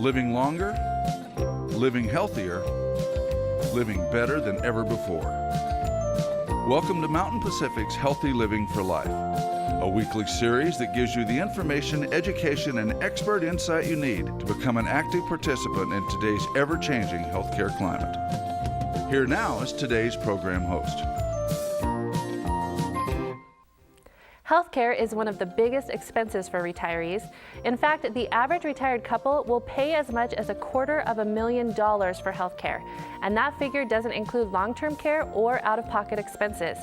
Living longer, living healthier, living better than ever before. Welcome to Mountain Pacific's Healthy Living for Life, a weekly series that gives you the information, education, and expert insight you need to become an active participant in today's ever-changing healthcare climate. Here now is today's program host. Healthcare is one of the biggest expenses for retirees. In fact, the average retired couple will pay as much as $250,000 for healthcare, and that figure doesn't include long-term care or out-of-pocket expenses.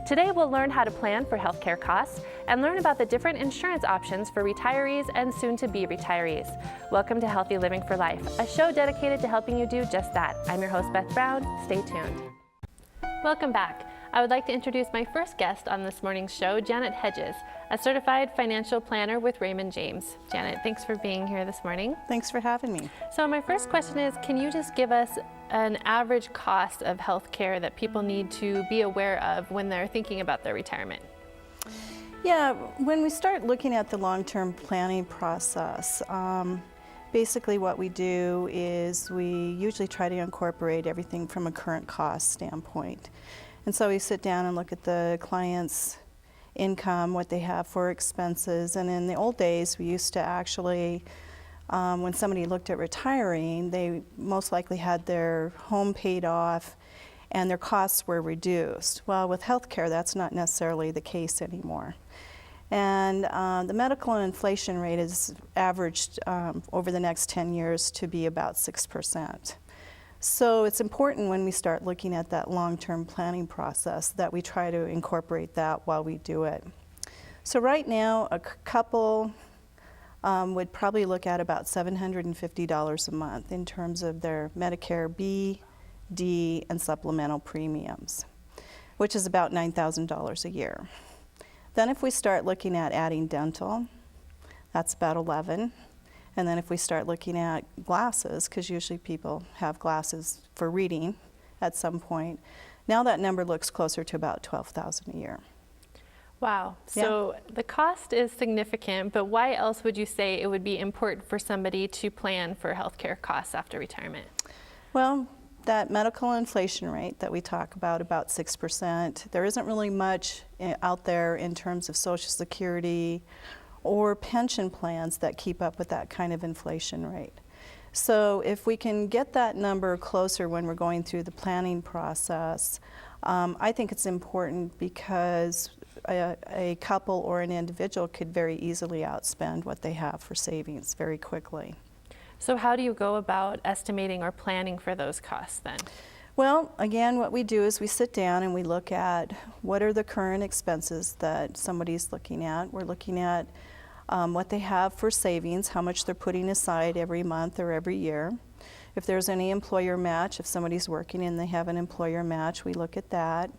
Today, we'll learn how to plan for healthcare costs and learn about the different insurance options for retirees and soon-to-be retirees. Welcome to Healthy Living for Life, a show dedicated to helping you do just that. I'm your host, Beth Brown. Stay tuned. Welcome back. I would like to introduce my first guest on this morning's show, Janet Hedges, a certified financial planner with Raymond James. Janet, thanks for being here this morning. Thanks for having me. So my first question is, can you just give us an average cost of health care that people need to be aware of when they're thinking about their retirement? Yeah, when we start looking at the long-term planning process, basically what we do is we usually try to incorporate everything from a current cost standpoint. And so we sit down and look at the client's income, what they have for expenses. And in the old days, we used to actually, when somebody looked at retiring, they most likely had their home paid off and their costs were reduced. Well, with healthcare, that's not necessarily the case anymore. And the medical and inflation rate is averaged over the next 10 years to be about 6%. So it's important when we start looking at that long-term planning process that we try to incorporate that while we do it. So right now, a couple would probably look at about $750 a month in terms of their Medicare B, D, and supplemental premiums, which is about $9,000 a year. Then if we start looking at adding dental, that's about $11,000. And then if we start looking at glasses, because usually people have glasses for reading at some point, now that number looks closer to about $12,000 a year. Wow. So the cost is significant, but why else would you say it would be important for somebody to plan for healthcare costs after retirement? Well, that medical inflation rate that we talk about 6%, there isn't really much out there in terms of Social Security or pension plans that keep up with that kind of inflation rate. So if we can get that number closer when we're going through the planning process, I think it's important because a couple or an individual could very easily outspend what they have for savings very quickly. So how do you go about estimating or planning for those costs then? Well, again, what we do is we sit down and we look at what are the current expenses that somebody's looking at. We're looking at what they have for savings, how much they're putting aside every month or every year. If there's any employer match, if somebody's working and they have an employer match, we look at that.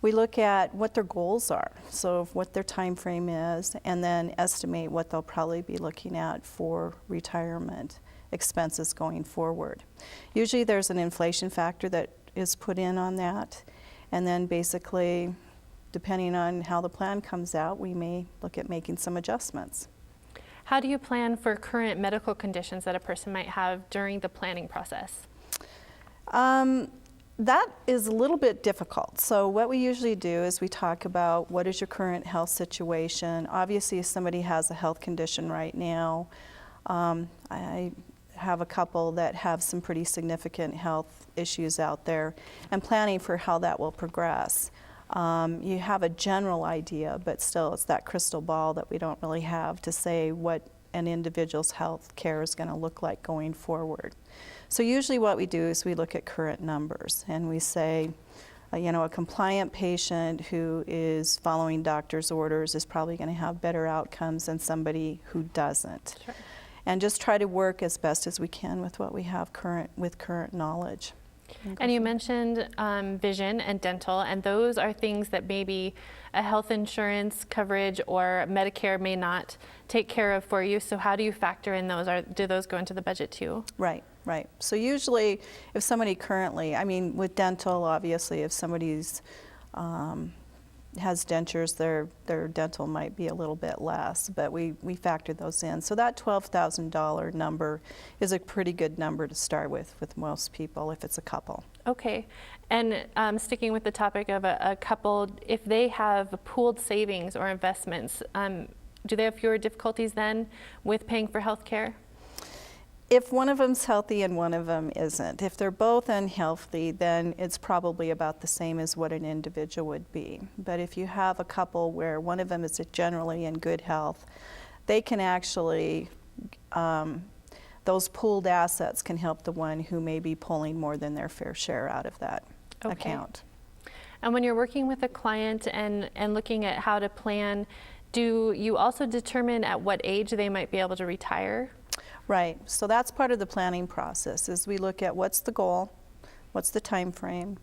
We look at what their goals are, so what their time frame is, and then estimate what they'll probably be looking at for retirement expenses going forward. Usually there's an inflation factor that is put in on that, and then basically, depending on how the plan comes out, we may look at making some adjustments. How do you plan for current medical conditions that a person might have during the planning process? That is a little bit difficult. So what we usually do is we talk about what is your current health situation. Obviously, if somebody has a health condition right now, I have a couple that have some pretty significant health issues out there, and planning for how that will progress. You have a general idea, but still it's that crystal ball that we don't really have to say what an individual's health care is going to look like going forward. So usually what we do is we look at current numbers and we say, a compliant patient who is following doctor's orders is probably going to have better outcomes than somebody who doesn't. Sure. And just try to work as best as we can with what we have with current knowledge. And you mentioned vision and dental, and those are things that maybe a health insurance coverage or Medicare may not take care of for you. So how do you factor in those? Do those go into the budget too? Right. So usually if somebody currently, with dental, obviously, if somebody's has dentures, their dental might be a little bit less, but we factor those in. So that $12,000 number is a pretty good number to start with most people if it's a couple. Okay, and sticking with the topic of a couple, if they have pooled savings or investments, do they have fewer difficulties then with paying for health care? If one of them's healthy and one of them isn't, if they're both unhealthy, then it's probably about the same as what an individual would be. But if you have a couple where one of them is generally in good health, they can actually, those pooled assets can help the one who may be pulling more than their fair share out of that account. And when you're working with a client and looking at how to plan, do you also determine at what age they might be able to retire? Right, so that's part of the planning process, is we look at what's the goal, what's the time frame,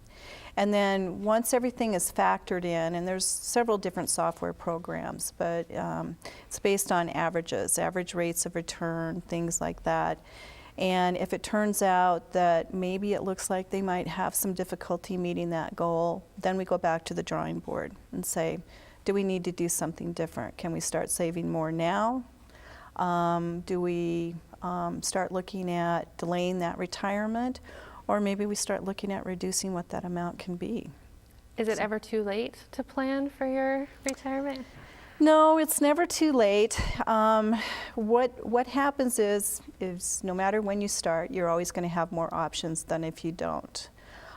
and then once everything is factored in, and there's several different software programs, but it's based on averages, average rates of return, things like that. And if it turns out that maybe it looks like they might have some difficulty meeting that goal, then we go back to the drawing board and say, do we need to do something different? Can we start saving more now? Do we start looking at delaying that retirement, or maybe we start looking at reducing what that amount can be? Is it ever too late to plan for your retirement? No, it's never too late. What happens is no matter when you start, you're always going to have more options than if you don't.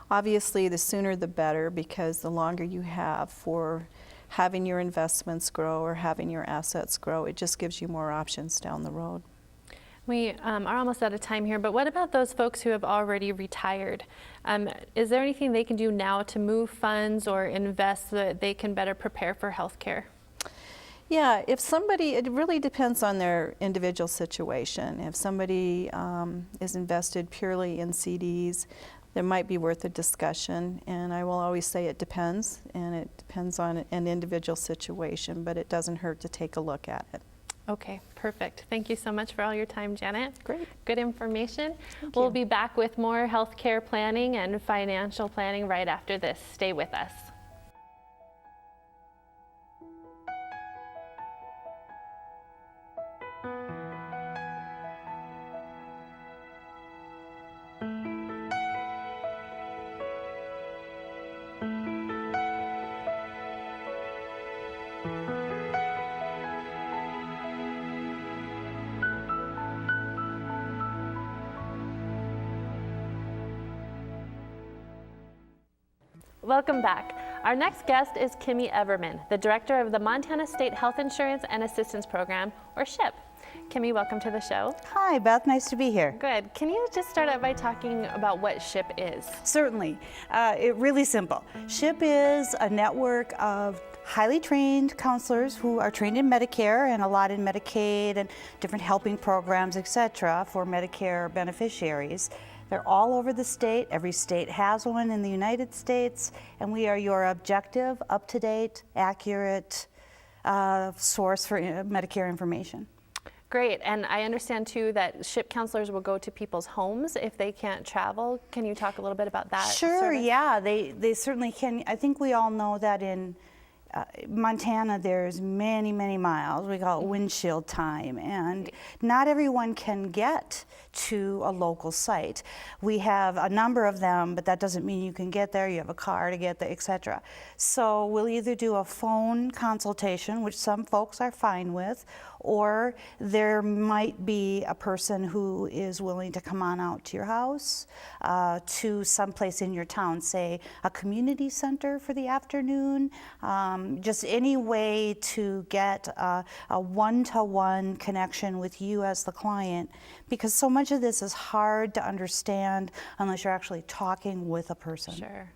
Obviously, the sooner the better, because the longer you have for having your investments grow or having your assets grow, it just gives you more options down the road. We are almost out of time here, but what about those folks who have already retired? Is there anything they can do now to move funds or invest so that they can better prepare for health care? Yeah, if somebody, it really depends on their individual situation. If somebody is invested purely in CDs, that might be worth a discussion, and I will always say it depends, and it depends on an individual situation, but it doesn't hurt to take a look at it. Okay, perfect. Thank you so much for all your time, Janet. Great. Good information. Thank We'll you. be back with more healthcare planning and financial planning right after this. Stay with us. Welcome back. Our next guest is Kimmy Everman, the director of the Montana State Health Insurance and Assistance Program, or SHIP. Kimmy, welcome to the show. Hi, Beth. Nice to be here. Good. Can you just start out by talking about what SHIP is? Certainly. It's really simple. SHIP is a network of highly trained counselors who are trained in Medicare and a lot in Medicaid and different helping programs, etc., for Medicare beneficiaries. They're all over the state. Every state has one in the United States, and we are your objective, up-to-date, accurate source for Medicare information. Great, and I understand too that SHIP counselors will go to people's homes if they can't travel. Can you talk a little bit about that? Sure, service? yeah, they certainly can. I think we all know that in Montana there's many, many miles. We call it windshield time, and not everyone can get to a local site. We have a number of them, but that doesn't mean you can get there. You have a car to get there, etc. So we'll either do a phone consultation, which some folks are fine with, or there might be a person who is willing to come on out to your house, to someplace in your town, say a community center for the afternoon, just any way to get a one-to-one connection with you as the client, because so much of this is hard to understand unless you're actually talking with a person. Sure.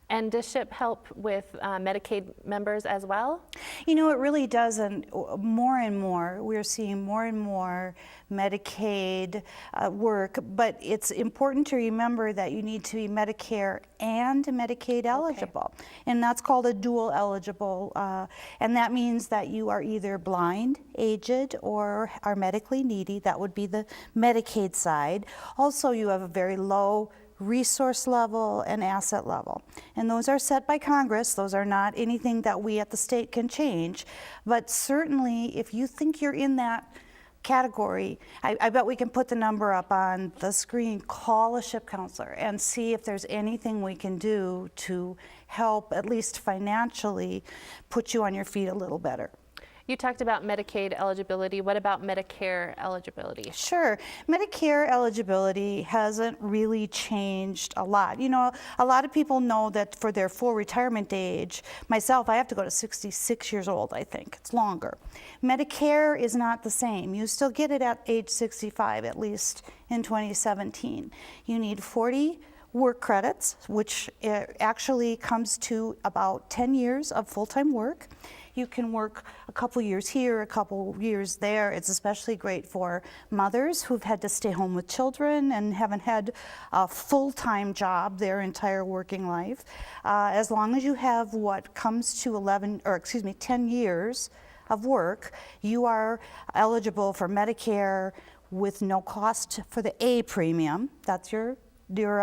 And does SHIP help with Medicaid members as well? You know, it really doesn't. More and more, we're seeing more and more Medicaid work, but it's important to remember that you need to be Medicare and Medicaid eligible. Okay. And that's called a dual eligible, and that means that you are either blind, aged, or are medically needy. That would be the Medicaid side. Also, you have a very low resource level, and asset level. And those are set by Congress. Those are not anything that we at the state can change. But certainly, if you think you're in that category, I bet we can put the number up on the screen. Call a SHIP counselor and see if there's anything we can do to help, at least financially, put you on your feet a little better. You talked about Medicaid eligibility. What about Medicare eligibility? Sure. Medicare eligibility hasn't really changed a lot. You know, a lot of people know that for their full retirement age, myself, I have to go to 66 years old, I think. It's longer. Medicare is not the same. You still get it at age 65, at least in 2017. You need 40 work credits, which actually comes to about 10 years of full-time work. You can work a couple years here, a couple years there. It's especially great for mothers who've had to stay home with children and haven't had a full-time job their entire working life. As long as you have what comes to 10 years of work, you are eligible for Medicare with no cost for the A premium. That's your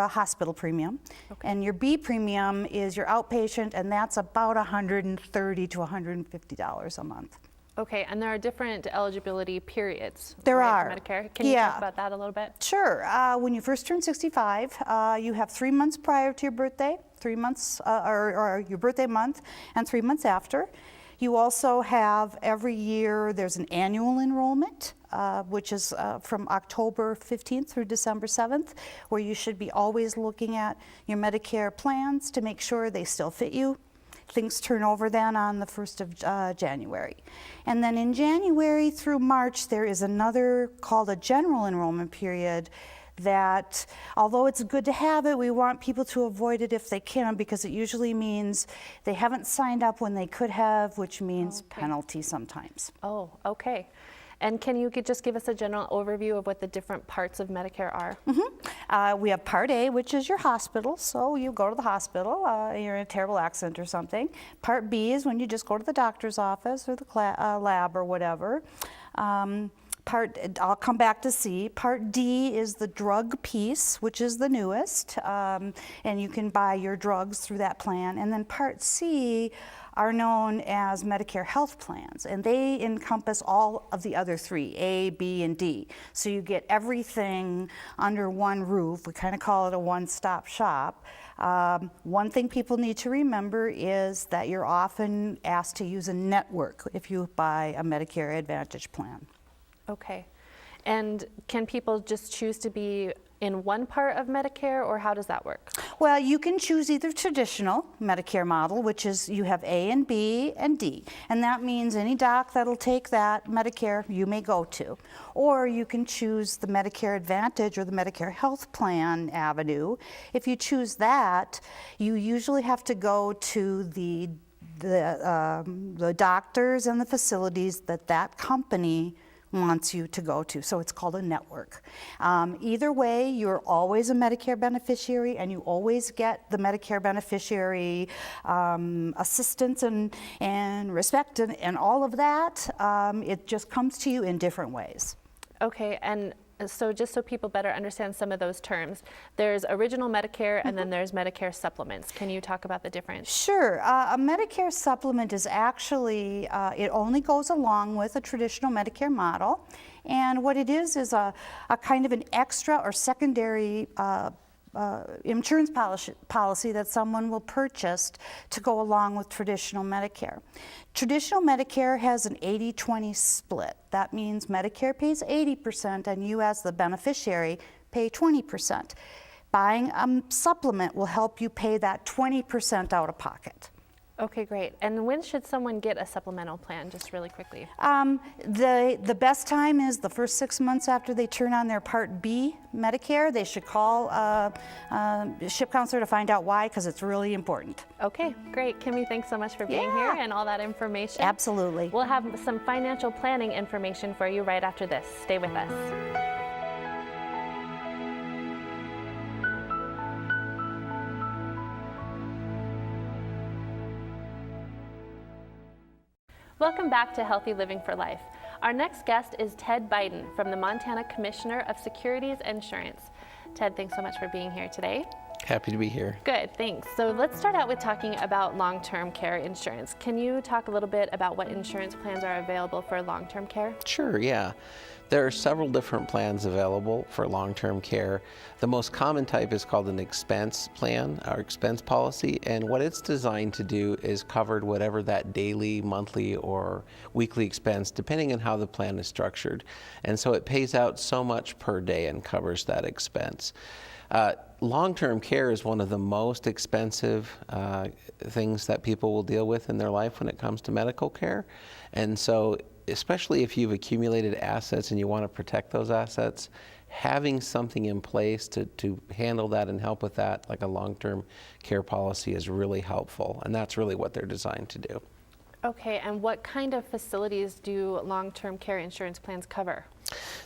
hospital premium. Okay. And your B premium is your outpatient, and that's about $130 to $150 a month. Okay, and there are different eligibility periods. There right, are. For Medicare. Can you talk about that a little bit? Sure. When you first turn 65, you have 3 months prior to your birthday, 3 months, or your birthday month, and 3 months after. You also have every year, there's an annual enrollment, which is from October 15th through December 7th, where you should be always looking at your Medicare plans to make sure they still fit you. Things turn over then on the 1st of January. And then in January through March, there is another called a general enrollment period that, although it's good to have it, we want people to avoid it if they can, because it usually means they haven't signed up when they could have, which means penalty sometimes. Oh, okay. And can you just give us a general overview of what the different parts of Medicare are? Mm-hmm. We have Part A, which is your hospital. So you go to the hospital, you're in a terrible accident or something. Part B is when you just go to the doctor's office or the lab or whatever. I'll come back to C. Part D is the drug piece, which is the newest, and you can buy your drugs through that plan. And then Part C are known as Medicare health plans, and they encompass all of the other three, A, B, and D. So you get everything under one roof. We kind of call it a one-stop shop. One thing people need to remember is that you're often asked to use a network if you buy a Medicare Advantage plan. Okay. And can people just choose to be in one part of Medicare, or how does that work? Well, you can choose either traditional Medicare model, which is you have A and B and D, and that means any doc that'll take that Medicare you may go to. Or you can choose the Medicare Advantage or the Medicare Health Plan avenue. If you choose that, you usually have to go to the doctors and the facilities that company wants you to go to. So it's called a network. Either way, you're always a Medicare beneficiary, and you always get the Medicare beneficiary assistance and respect and all of that. It just comes to you in different ways. Okay, and so just so people better understand some of those terms, there's original Medicare and then there's Medicare supplements. Can you talk about the difference? Sure. A Medicare supplement is actually, it only goes along with a traditional Medicare model. And what it is a kind of an extra or secondary insurance policy that someone will purchase to go along with traditional Medicare. Traditional Medicare has an 80-20 split. That means Medicare pays 80% and you as the beneficiary pay 20%. Buying a supplement will help you pay that 20% out of pocket. Okay, great. And when should someone get a supplemental plan, just really quickly? The best time is the first 6 months after they turn on their Part B Medicare. They should call a SHIP counselor to find out why, because it's really important. Okay, great. Kimmy, thanks so much for being here and all that information. Absolutely. We'll have some financial planning information for you right after this. Stay with us. Welcome back to Healthy Living for Life. Our next guest is Ted Biden from the Montana Commissioner of Securities Insurance. Ted, thanks so much for being here today. Happy to be here. Good, thanks. So let's start out with talking about long-term care insurance. Can you talk a little bit about what insurance plans are available for long-term care? Sure, yeah. There are several different plans available for long-term care. The most common type is called an expense plan or expense policy, and what it's designed to do is cover whatever that daily, monthly, or weekly expense, depending on how the plan is structured. And so it pays out so much per day and covers that expense. Long-term care is one of the most expensive things that people will deal with in their life when it comes to medical care. And so, especially if you've accumulated assets and you want to protect those assets, having something in place to handle that and help with that, like a long-term care policy, is really helpful. And that's really what they're designed to do. Okay, and what kind of facilities do long-term care insurance plans cover?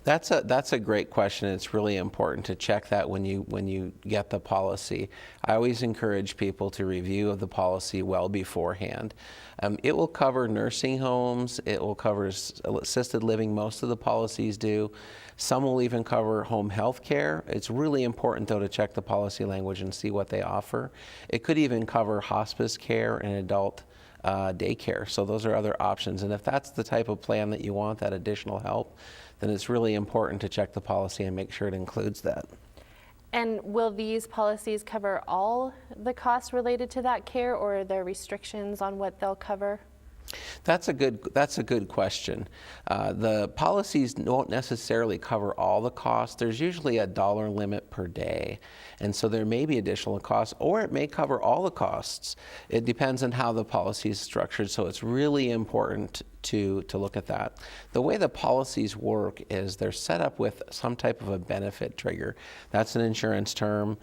That's a great question. It's really important to check that when you get the policy. I always encourage people to review the policy well beforehand. It will cover nursing homes. It will cover assisted living. Most of the policies do. Some will even cover home health care. It's really important, though, to check the policy language and see what they offer. It could even cover hospice care and adult daycare. So those are other options. And if that's the type of plan that you want, that additional help, then it's really important to check the policy and make sure it includes that. And will these policies cover all the costs related to that care, or are there restrictions on what they'll cover? That's a good question. The policies don't necessarily cover all the costs. There's usually a dollar limit per day, and so there may be additional costs, or it may cover all the costs. It depends on how the policy is structured, so it's really important to look at that. The way the policies work is they're set up with some type of a benefit trigger. That's an insurance term.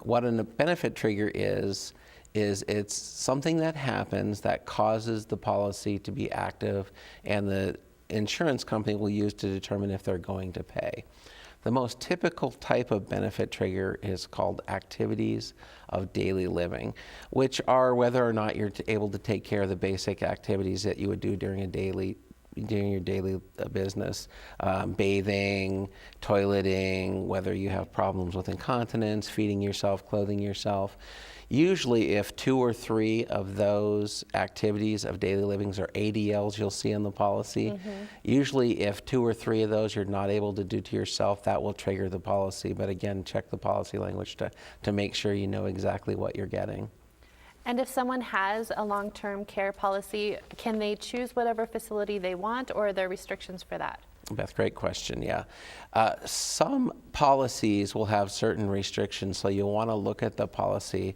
What a benefit trigger is it's something that happens that causes the policy to be active, and the insurance company will use to determine if they're going to pay. The most typical type of benefit trigger is called activities of daily living, which are whether or not you're able to take care of the basic activities that you would do during your daily business, bathing, toileting, whether you have problems with incontinence, feeding yourself, clothing yourself. Usually if 2 or 3 of those activities of daily livings are ADLs you'll see in the policy. Usually if 2 or 3 of those you're not able to do to yourself, that will trigger the policy. But again, check the policy language to make sure you know exactly what you're getting. And if someone has a long-term care policy, can they choose whatever facility they want, or are there restrictions for that? Beth, great question, yeah. Some policies will have certain restrictions, so you'll want to look at the policy.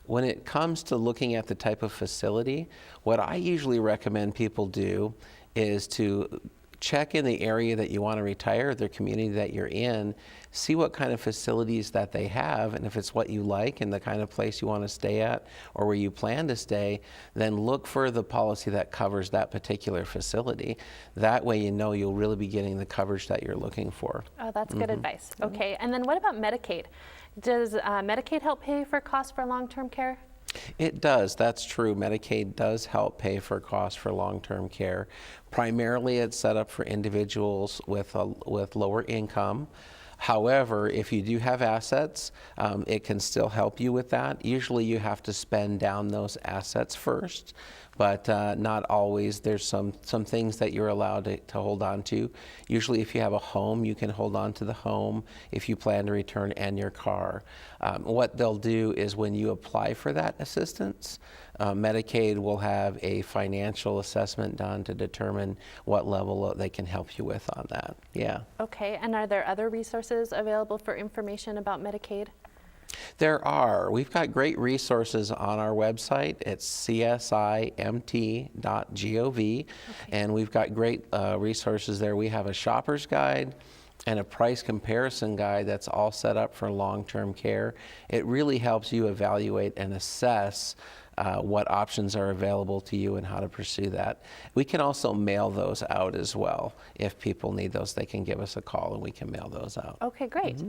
When it comes to looking at the type of facility, what I usually recommend people do is to check in the area that you want to retire, the community that you're in, see what kind of facilities that they have, and if it's what you like and the kind of place you want to stay at or where you plan to stay, then look for the policy that covers that particular facility. That way you know you'll really be getting the coverage that you're looking for. Oh, that's good advice. Okay, and then what about Medicaid? Does Medicaid help pay for costs for long-term care? It does, that's true. Medicaid does help pay for costs for long-term care. Primarily it's set up for individuals with lower income. However, if you do have assets, it can still help you with that. Usually you have to spend down those assets first, but not always. There's some things that you're allowed to hold on to. Usually if you have a home, you can hold on to the home if you plan to return, and your car. What they'll do is when you apply for that assistance, Medicaid will have a financial assessment done to determine what level they can help you with on that. Yeah. Okay, and are there other resources available for information about Medicaid? There are. We've got great resources on our website. It's csimt.gov, and we've got great resources there. We have a shopper's guide and a price comparison guide that's all set up for long-term care. It really helps you evaluate and assess what options are available to you and how to pursue that. We can also mail those out as well. If people need those, they can give us a call and we can mail those out. Okay, great.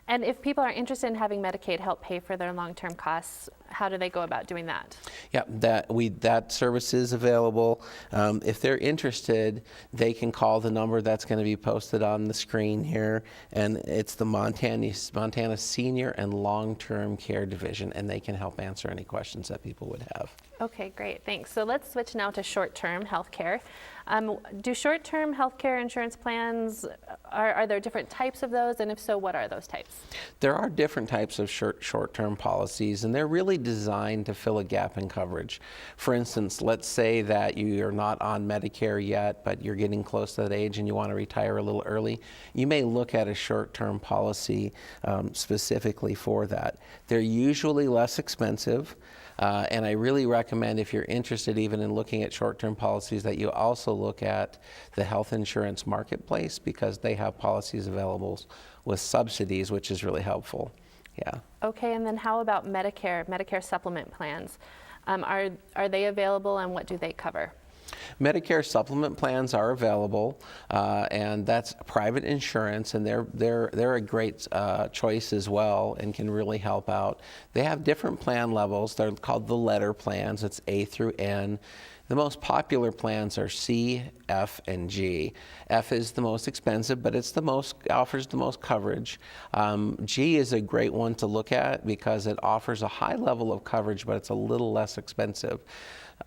And if people are interested in having Medicaid help pay for their long-term costs, how do they go about doing that? Yeah, that service is available. If they're interested, they can call the number that's going to be posted on the screen here, and it's the Montana Senior and Long-Term Care Division, and they can help answer any questions that people would have. Okay, great, thanks. So let's switch now to short-term health care. Do short-term health care insurance plans, are there different types of those? And if so, what are those types? There are different types of short-term policies, and they're really designed to fill a gap in coverage. For instance, let's say that you're not on Medicare yet, but you're getting close to that age and you want to retire a little early. You may look at a short-term policy specifically for that. They're usually less expensive. And I really recommend, if you're interested even in looking at short-term policies, that you also look at the health insurance marketplace, because they have policies available with subsidies, which is really helpful. Yeah. Okay, and then how about Medicare supplement plans? Are they available, and what do they cover? Medicare supplement plans are available, and that's private insurance, and they're a great choice as well, and can really help out. They have different plan levels. They're called the letter plans. It's A through N. The most popular plans are C, F, and G. F is the most expensive, but offers the most coverage. G is a great one to look at because it offers a high level of coverage, but it's a little less expensive.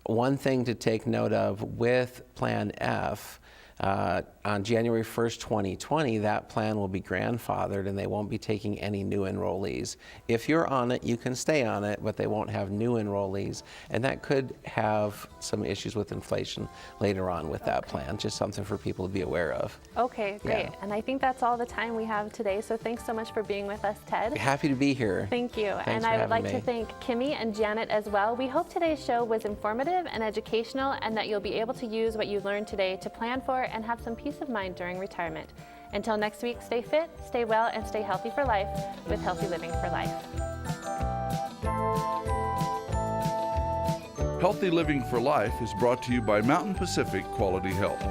One thing to take note of with Plan F, on January 1st, 2020, that plan will be grandfathered and they won't be taking any new enrollees. If you're on it, you can stay on it, but they won't have new enrollees. And that could have some issues with inflation later on with that plan. Just something for people to be aware of. Okay, great. Yeah. And I think that's all the time we have today. So thanks so much for being with us, Ted. Happy to be here. Thank you. Thanks and for I would like having to me. thank Kimmy and Janet as well. We hope today's show was informative and educational, and that you'll be able to use what you learned today to plan for and have some peace of mind during retirement. Until next week, stay fit, stay well, and stay healthy for life with Healthy Living for Life. Healthy Living for Life is brought to you by Mountain Pacific Quality Health.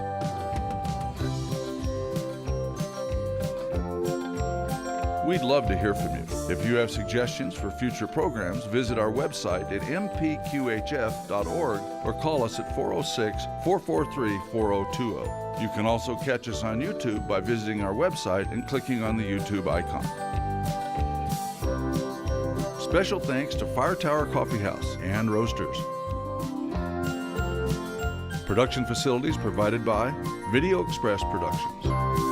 We'd love to hear from you. If you have suggestions for future programs, visit our website at mpqhf.org or call us at 406-443-4020. You can also catch us on YouTube by visiting our website and clicking on the YouTube icon. Special thanks to Fire Tower Coffee House and Roasters. Production facilities provided by Video Express Productions.